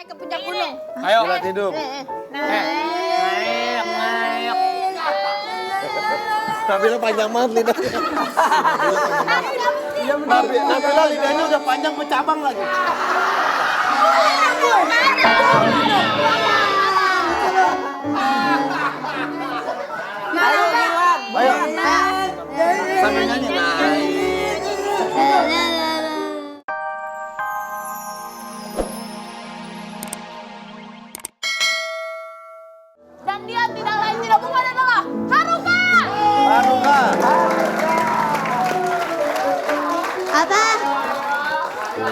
ke puncak gunung. Ayo. Jilat hidung. Naik. Nabila panjang banget lidahnya. Nabila lidahnya udah panjang bercabang lagi. Ayo. Sambil nyanyi. Dan dia tidak lain tidak bukan adalah Haruka. Haruka. Apa?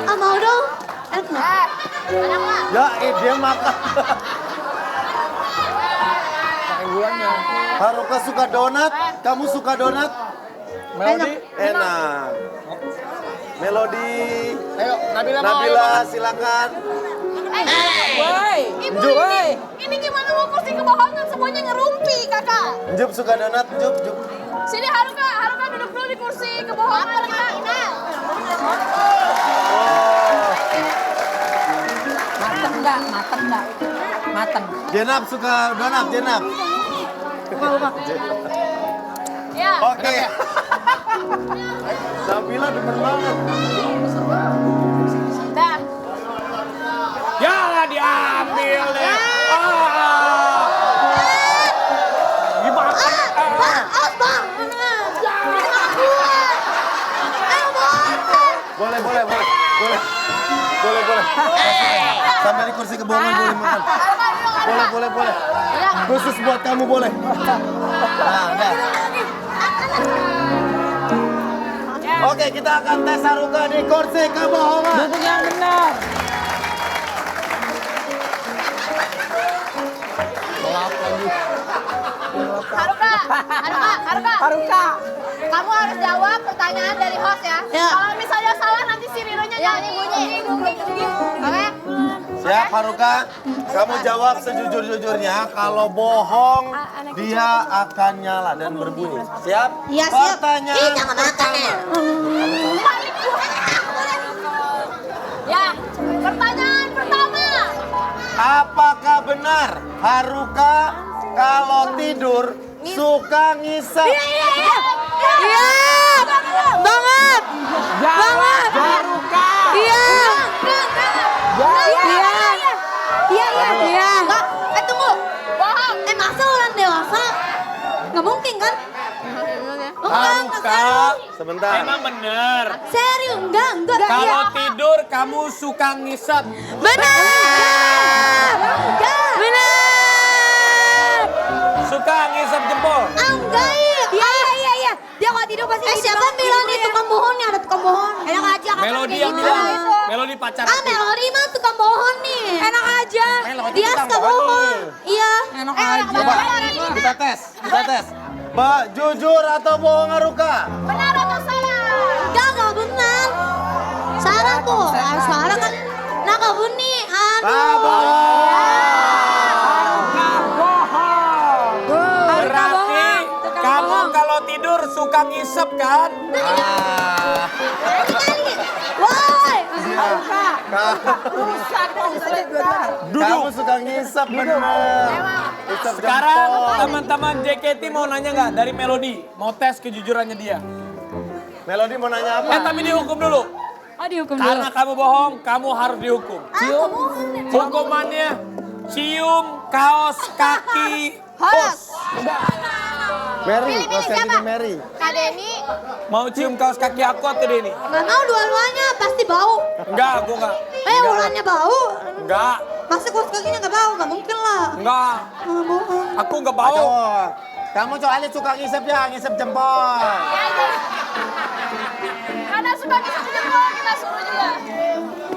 Ah, mau dong. Anak lah. Ya, dia makan. Pakai gulanya. Haruka suka donat, kamu suka donat? Melodi. Enak. Melodi. Ayo, Nabila mau. Nabila silakan. Ibu Njuk. ini gimana mau kursi kebohongan semuanya ngerumpi kakak. Njup suka donat, Njup. Sini Haruka duduk dulu di kursi kebohongan kakak. Mateng enggak? Mateng. Jenab suka donat, Jenab. Ya. Oke. Nabila demen banget. Dah. Jangan diambil deh. Dimakan. Boleh. Sampai di kursi kebohongan boleh makan. Boleh. Khusus buat kamu boleh. Nah, udah. Oke, kita akan tes Haruka di kursi kebohongan. Duduk yang benar. Haruka. Kamu harus jawab pertanyaan dari host ya. Kalau misalnya salah nanti si Rironya nyanyi bunyi. Oke? Siap Haruka? Kamu jawab sejujur-jujurnya. Kalau bohong, dia akan nyala dan berbunyi. Siap? Iya, siap. Pertanyaan Jangan makan ya. Ya, pertanyaan pertama. Apakah benar Haruka kalau tidur suka ngisap? Iya. Banget. Haruka. Iya. Tunggu. Bohong. Masa orang dewasa? Nggak mungkin kan? Haruka. Sebentar. Emang bener. Serius? Enggak. Kalau tidur kamu suka ngisep. Benar. Suka ngisep jempol. Enggak. Iya. Dia kalau tidur pasti siapa bilang itu tukang bohong nih? Ada tukang bohong. Enak aja kan Melodi kayak yang gitu. bilang. Melodi pacar aku. Melodi mah tukang bohong nih. Enak aja. Melodi Dia tukang suka bohong bohong. Iya. Enak aja. Coba kita tes. Mbak, jujur atau bohong Haruka? Benar atau salah? Enggak benar. Salah tuh. Sekarang kan nakal bunyi. Berarti kamu kalau tidur suka ngisep kan? Woi. Kamu suka ngisap bener. Ngisap Sekarang jempol. teman-teman JKT mau nanya nggak dari Melodi? Mau tes kejujurannya dia. Melodi mau nanya apa? Tapi dihukum dulu. Oh, dihukum dulu. Karena kamu bohong, kamu harus dihukum. Hukumannya cium kaos kaki host. Mary, kaos kakinya Mary. Kak Denny. Mau cium kaos kaki aku atau Denny? Nggak mau dua-duanya pasti bau. Enggak, aku enggak. Ulannya bau. Enggak, Pasti kurus kakinya nggak bau. Nggak mungkin lah. enggak. Bohong. Aku enggak bau. Aduh, kamu soalnya suka ngisep ya, ngisep jempol. Karena suka kita jempol kita suruh juga.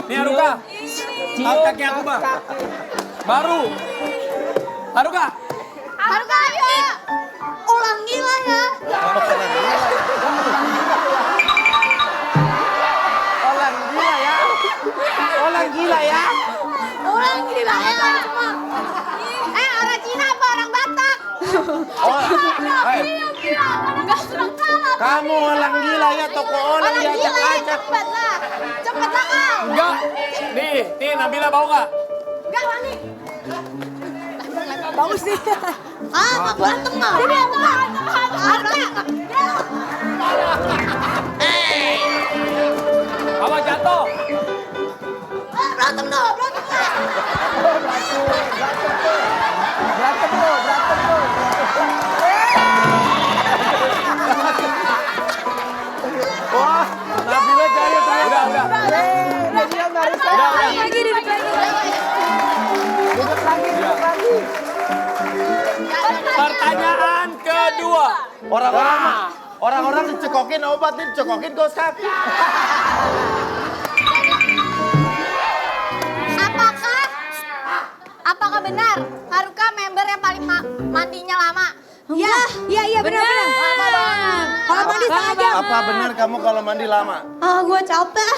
Nih Haruka, kaos kaki aku mah. Baru. Haruka. Haruka ayo. Ulangi lah ya. Orang gila ya. Orang gila ya. Orang Cina apa orang Batak? Oh, hai. Enggak sudah kalah. Kamu orang gila ya, toko orang diajak gila ya, ajak. cepet lah kau. Enggak. Nih Nabila bau enggak? Bagus nih. Ah, nggak berantem nggak? Apa jatuh? Berantem dong, berantem dong. Wah, Nabila cari Udah. Lagi duduk lagi. Pertanyaan kedua. Orang-orang dicekokin obat nih, dicekokin gos kaki. Apakah benar Haruka member yang paling mandinya lama? Iya benar. Kalau mandi setengah jam. Apa benar kamu kalau mandi lama? Ah, gue capek.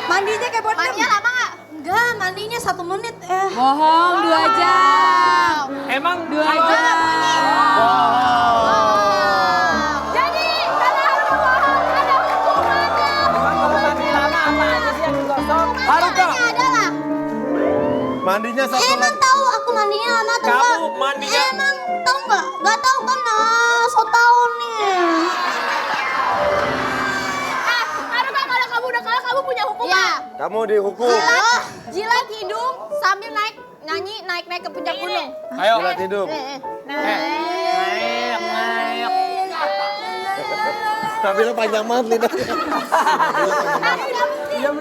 Mandinya kayak buat Mandinya lama nggak? Enggak, mandinya 1 menit. Bohong 2 jam. Emang 2 jam. Jadi karena Haruka bohong ada hukumannya. Kalau mandi lama apa aja sih yang digosok? Haruka. Hukumannya adalah Mandinya 1 menit. Emang tahu aku mandinya lama atau Kamu enggak? mandinya Emang tahu nggak? Nggak tahu kan? So tahu nih. Haruka kalau kamu udah kalah kamu punya hukuman. Iya. Kamu dihukum. Jilat hidung sambil nyanyi naik ke puncak gunung. Ayo. Jilat hidung. Nabila panjang banget lidahnya.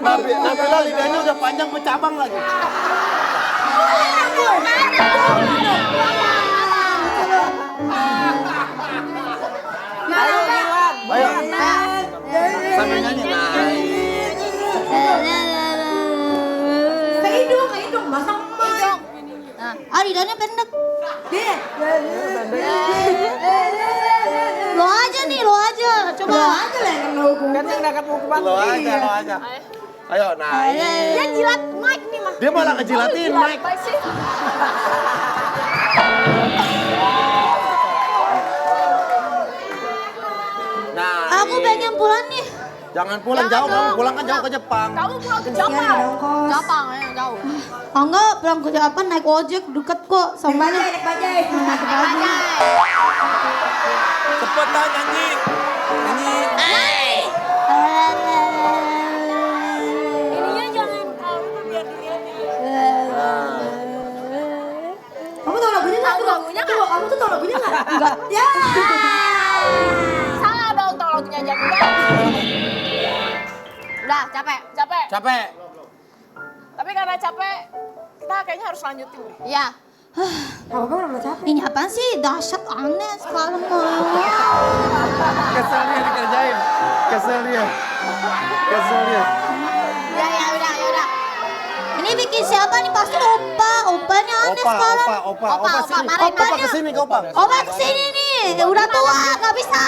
Nabila lidahnya udah panjang bercabang lagi. Ayo. Sambil nyanyi. Ke hidung, masa emak. Ah, lidahnya pendek. Lo aja. Coba. Lo aja lah yang kena hukum. Kan yang dapat hukuman. Lo aja. Ayo, naik. Dia jilat mic nih mah. Dia malah ngejilatin Mike. Apa sih? Nah, Aku pengen pulang nih. jangan pulang jauh, kamu pulang kan jauh ke Jepang. Kamu pulang ke Jepang. Jepang ya jauh. Oh enggak, pulang ke Japan naik ojek deket kok. Samanya. Naik bajai. Cepetan nyanyi. Ininya jangan kalau biar dilihat. Kamu tahu lagunya nggak? Tahu lagunya nggak? Tuh, kamu tuh tahu lagunya nggak? Enggak. Ya. Salah dong tahu lagunya aja udah. Udah capek. Capek. Tapi karena capek kita kayaknya harus lanjutin. Iya. Kamu kan udah capek. Ini apaan sih? Dahsyat aneh sekarang. Kesel dia dikerjain. Kesel dia. Ya udah. Ini bikin siapa nih? Pasti opanya aneh sekarang. Opa marahin kesini, Opa. Opa kesini nih, udah tua, nggak bisa.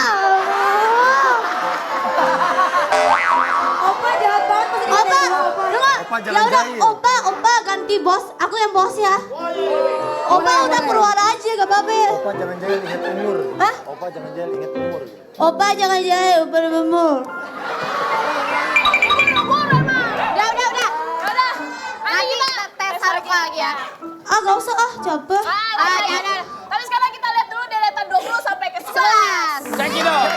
Opa jahat banget pas Opa, dengar. Opa, Ya jangan udah, jahil. Opa ganti bos. Aku yang bos ya. Opa udah keluar aja, gak apa-apa ya. Opa jangan jahil ingat umur. Hah? Opa jangan jahil ingat umur. Opa jangan jahil, Opa udah umur. Udah. Nanti kita tes Haruka lagi ya. Ah gak usah capek. Udah. Tapi sekarang kita lihat dulu deretan 20 sampai ke 11. Cekidot.